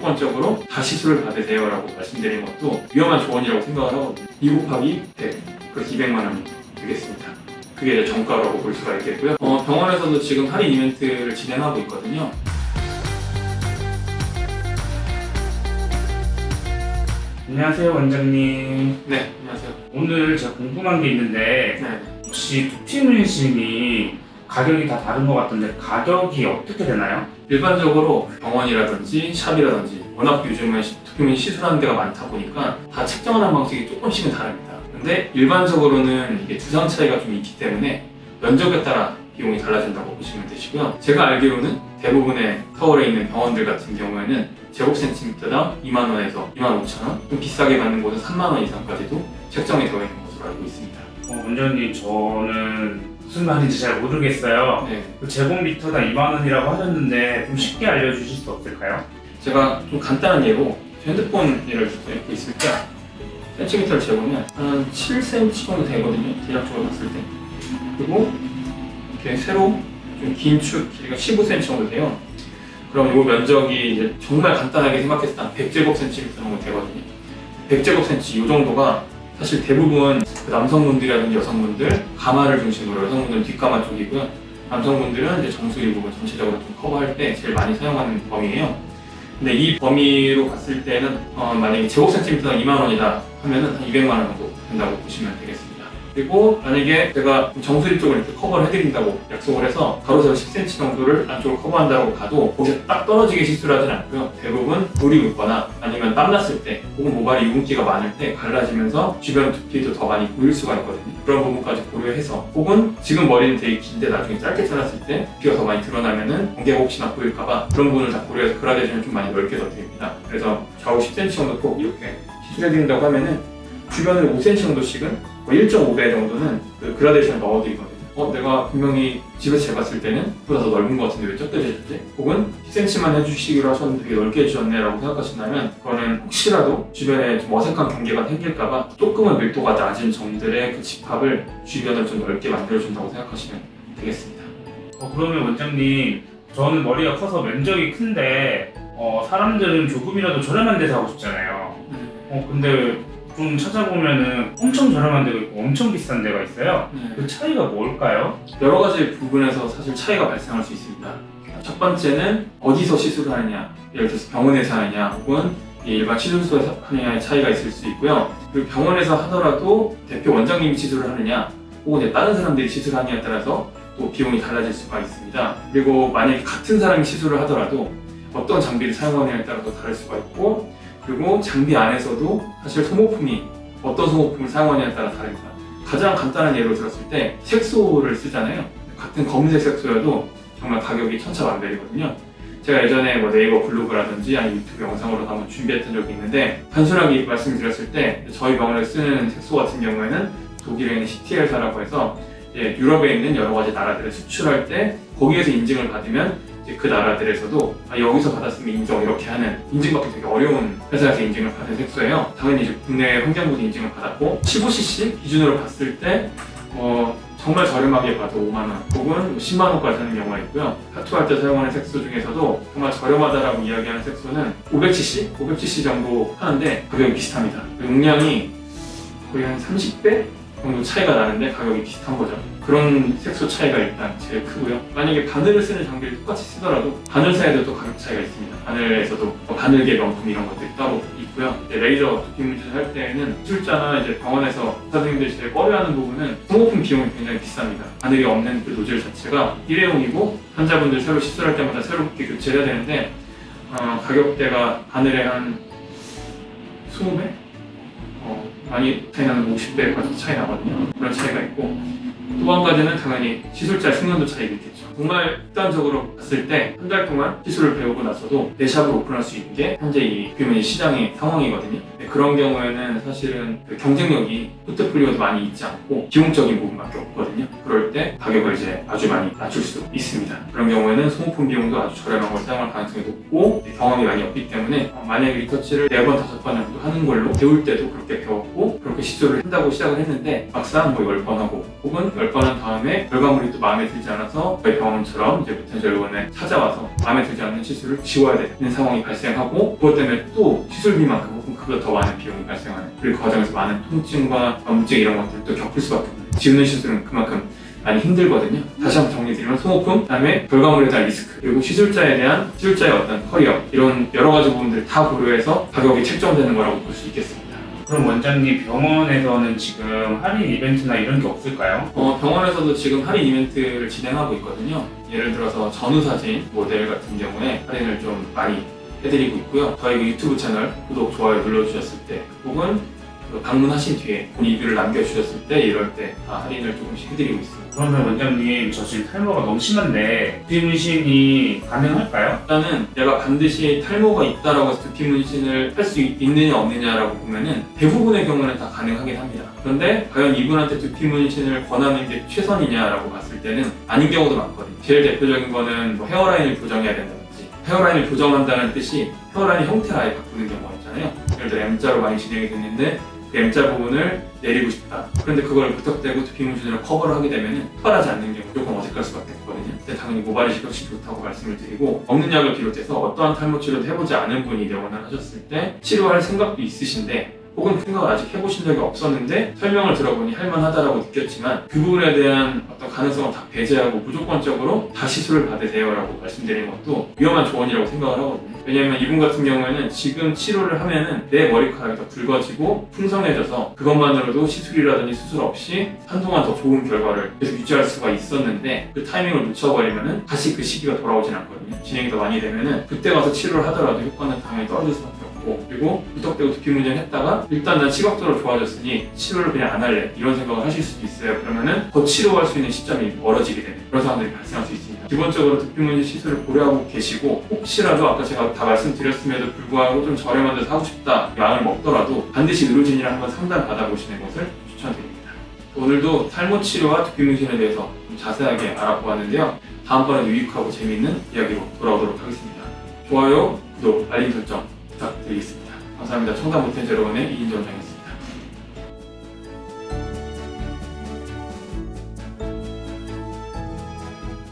무조건적으로 다 시술을 받으세요 라고 말씀드리는 것도 위험한 조언이라고 생각을 하거든요. 2 곱하기 100, 그래서 200만 원이 되겠습니다. 그게 이제 정가라고 볼 수가 있겠고요. 병원에서도 지금 할인 이벤트를 진행하고 있거든요. 안녕하세요, 원장님. 네, 안녕하세요. 오늘 제가 궁금한 게 있는데 혹시 두피 문신이 가격이 다 다른 것 같던데 가격이 어떻게 되나요? 일반적으로 병원이라든지 샵이라든지 워낙 요즘은 두피 문신 시술하는 데가 많다 보니까 다 측정하는 방식이 조금씩은 다릅니다. 근데 일반적으로는 이게 두상 차이가 좀 있기 때문에 면적에 따라 비용이 달라진다고 보시면 되시고요. 제가 알기로는 대부분의 서울에 있는 병원들 같은 경우에는 제곱센티미터당 2만원에서 25,000원, 좀 비싸게 받는 곳은 3만원 이상까지도 책정이 되어 있는 것으로 알고 있습니다. 원장님, 저는 무슨 말인지 잘 모르겠어요. 네. 그 제곱미터당 2만원이라고 하셨는데 좀 쉽게 알려주실 수 없을까요? 제가 좀 간단한 예로 핸드폰 예를 들어서 이렇게 있을 때 센티미터를 재보면 한 7cm 정도 되거든요. 대략적으로 봤을 때. 그리고 이렇게 세로 좀 긴 축 길이가 15cm 정도 돼요. 그럼 이 면적이 이제 정말 간단하게 생각했을 때 한 100제곱cm 정도 되거든요. 100제곱cm 이 정도가 사실 대부분 그 남성분들이라든지 여성분들 가마를 중심으로 여성분들은 뒷가마 쪽이고요. 남성분들은 이제 정수리 부분 전체적으로 좀 커버할 때 제일 많이 사용하는 범위예요. 근데 이 범위로 봤을 때는 만약에 제곱센티미터당 2만원이다 하면은 한 200만원 정도 된다고 보시면 되겠습니다. 그리고 만약에 제가 정수리 쪽을 이렇게 커버를 해드린다고 약속을 해서 가로 세로 10cm 정도를 안쪽을 커버한다고 가도 거기서 딱 떨어지게 시술하진 않고요. 대부분 물이 묻거나 아니면 땀났을 때 혹은 모발이 유분기가 많을 때 갈라지면서 주변 두피도 더 많이 보일 수가 있거든요. 그런 부분까지 고려해서 혹은 지금 머리는 되게 긴데 나중에 짧게 잘랐을 때 두피가 더 많이 드러나면은 공개가 혹시나 보일까봐 그런 부분을 다 고려해서 그라데이션을 좀 많이 넓게 더 드립니다. 그래서 좌우 10cm 정도 꼭 이렇게 시술해드린다고 하면은 주변을 5cm 정도씩은 1.5배 정도는 그 그라데이션을 넣어드리거든요. 내가 분명히 집에서 재봤을 때는 보다 더 넓은 것 같은데 왜 적게 재줬지? 혹은 10cm만 해주시기로 하셨는데 되게 넓게 해주셨네 라고 생각하신다면 그거는 혹시라도 주변에 좀 어색한 경계가 생길까봐 조금은 밀도가 낮은 점들의 그 집합을 주변을 좀 넓게 만들어준다고 생각하시면 되겠습니다. 그러면 원장님, 저는 머리가 커서 면적이 큰데 사람들은 조금이라도 저렴한 데서 하고 싶잖아요. 근데 좀 찾아보면은 엄청 저렴한 데가 있고 엄청 비싼 데가 있어요. 그 차이가 뭘까요? 여러 가지 부분에서 사실 차이가 발생할 수 있습니다. 첫 번째는 어디서 시술을 하느냐, 예를 들어서 병원에서 하느냐 혹은 일반 시술소에서 하느냐의 차이가 있을 수 있고요. 그리고 병원에서 하더라도 대표 원장님이 시술을 하느냐 혹은 다른 사람들이 시술을 하느냐에 따라서 또 비용이 달라질 수가 있습니다. 그리고 만약에 같은 사람이 시술을 하더라도 어떤 장비를 사용하느냐에 따라 또 다를 수가 있고, 그리고 장비 안에서도 사실 소모품이 어떤 소모품을 사용하느냐에 따라 다릅니다. 가장 간단한 예로 들었을 때 색소를 쓰잖아요. 같은 검은색 색소여도 정말 가격이 천차만별이거든요. 제가 예전에 네이버 블로그라든지 아니면 유튜브 영상으로 한번 준비했던 적이 있는데 단순하게 말씀드렸을 때 저희 병원에 쓰는 색소 같은 경우에는 독일에 있는 CTL사라고 해서 유럽에 있는 여러 가지 나라들에 수출할 때 거기에서 인증을 받으면 그 나라들에서도 여기서 받았으면 인정 이렇게 하는 인증받기 되게 어려운 회사에서 인증을 받은 색소예요. 당연히 이제 국내 환경부도 인증을 받았고 15cc 기준으로 봤을 때 정말 저렴하게 봐도 5만원 혹은 10만원까지 하는 경우가 있고요. 타투할 때 사용하는 색소 중에서도 정말 저렴하다라고 이야기하는 색소는 500cc 정도 하는데 가격이 비슷합니다. 용량이 거의 한 30배 정도 차이가 나는데 가격이 비슷한 거죠. 그런 색소 차이가 일단 제일 크고요. 만약에 바늘을 쓰는 장비를 똑같이 쓰더라도 바늘사이에도 또 가격 차이가 있습니다. 바늘에서도 바늘계 명품 이런 것들이 따로 있고요. 레이저 두피 문신을 할 때에는 기술자나 이제 병원에서 의사선생님들이 제일 꺼려하는 부분은 소모품 비용이 굉장히 비쌉니다. 바늘이 없는 그 노즐 자체가 일회용이고 환자분들 새로 시술할 때마다 새롭게 교체를 해야 되는데 가격대가 바늘에 한 20배? 많이 차이 나는 50배까지 차이 나거든요. 그런 차이가 있고, 또 한 가지는 당연히 시술자의 숙련도 차이가 있겠죠. 정말 극단적으로 봤을 때 한 달 동안 시술을 배우고 나서도 내 샵을 오픈할 수 있는 게 현재 이 두피 시장의 상황이거든요. 그런 경우에는 사실은 그 경쟁력이 포트폴리오도 많이 있지 않고 비용적인 부분밖에 없거든요. 그럴 때 가격을 이제 아주 많이 낮출 수 있습니다. 그런 경우에는 소모품 비용도 아주 저렴한 걸 사용할 가능성이 높고 경험이 많이 없기 때문에 만약에 리터치를 4번, 5번 정도 하는 걸로 배울 때도 그렇게 배웠고 그렇게 시술을 한다고 시작을 했는데 막상 뭐 10번 하고 혹은 10번 한 다음에 결과물이 또 마음에 들지 않아서 저희 병원처럼 이제 포텐셜 의원에 찾아와서 마음에 들지 않는 시술을 지워야 되는 상황이 발생하고 그것 때문에 또 시술비만큼 혹은 그보다 더 많은 비용이 발생하는 그리고 그 과정에서 많은 통증과 염증 이런 것들도 겪을 수밖에 없는 지우는 시술은 그만큼 많이 힘들거든요. 다시 한번 정리드리면 소모품, 그다음에 결과물에 대한 리스크, 그리고 시술자의 어떤 커리어 이런 여러 가지 부분들을 다 고려해서 가격이 책정되는 거라고 볼 수 있겠습니다. 그럼 원장님 병원에서는 지금 할인 이벤트나 이런 게 없을까요? 병원에서도 지금 할인 이벤트를 진행하고 있거든요. 예를 들어서 전후사진 모델 같은 경우에 할인을 좀 많이 해드리고 있고요. 저희 유튜브 채널 구독, 좋아요 눌러주셨을 때 혹은 방문하신 뒤에 리뷰를 남겨주셨을 때 이럴 때 할인을 조금씩 해드리고 있습니다. 그러면 원장님 저 지금 탈모가 너무 심한데 두피 문신이 가능할까요? 일단은 내가 반드시 탈모가 있다라고 해서 두피 문신을 할 수 있느냐 없느냐라고 보면은 대부분의 경우는 다 가능하긴 합니다. 그런데 과연 이분한테 두피 문신을 권하는 게 최선이냐라고 봤을 때는 아닌 경우도 많거든요. 제일 대표적인 거는 뭐 헤어라인을 교정해야 된다든지 헤어라인을 교정한다는 뜻이 헤어라인 형태를 아예 바꾸는 경우가 있잖아요. 예를 들어 M자로 많이 진행이 됐는데 그 M자 부분을 내리고 싶다. 그런데 그걸 무턱대고 두피 문신으로 커버를 하게 되면 특별하지 않는 경우 조금 어색할 수밖에 없거든요. 근데 당연히 모발이 시각시 좋다고 말씀을 드리고 먹는 약을 비롯해서 어떠한 탈모 치료도 해보지 않은 분이 내원을 하셨을 때 치료할 생각도 있으신데 혹은 생각을 아직 해보신 적이 없었는데 설명을 들어보니 할만하다라고 느꼈지만 그 부분에 대한 어떤 가능성을 다 배제하고 무조건적으로 다 시술을 받으세요 라고 말씀드리는 것도 위험한 조언이라고 생각을 하거든요. 왜냐하면 이분 같은 경우에는 지금 치료를 하면은 내 머리카락이 더 굵어지고 풍성해져서 그것만으로도 시술이라든지 수술 없이 한동안 더 좋은 결과를 계속 유지할 수가 있었는데 그 타이밍을 놓쳐버리면은 다시 그 시기가 돌아오진 않거든요. 진행이 더 많이 되면은 그때 가서 치료를 하더라도 효과는 당연히 떨어질 수밖에 없고 그리고 무턱대고 두피 문신 했다가 일단 난 시각적으로 좋아졌으니 치료를 그냥 안 할래 이런 생각을 하실 수도 있어요. 그러면은 더 치료할 수 있는 시점이 멀어지게 되는 그런 상황들이 발생할 수 있습니다. 기본적으로 두피 문신 시술을 고려하고 계시고 혹시라도 아까 제가 다 말씀드렸음에도 불구하고 좀 저렴한 데서 하고 싶다 마음을 먹더라도 반드시 의료진이랑 한번 상담 받아보시는 것을 추천드립니다. 오늘도 탈모 치료와 두피 문신에 대해서 좀 자세하게 알아보았는데요. 다음번에 유익하고 재미있는 이야기로 돌아오도록 하겠습니다. 좋아요, 구독, 알림 설정 부탁드리겠습니다. 감사합니다. 청담 포텐셜 의원의 이인정 원장이었습니다.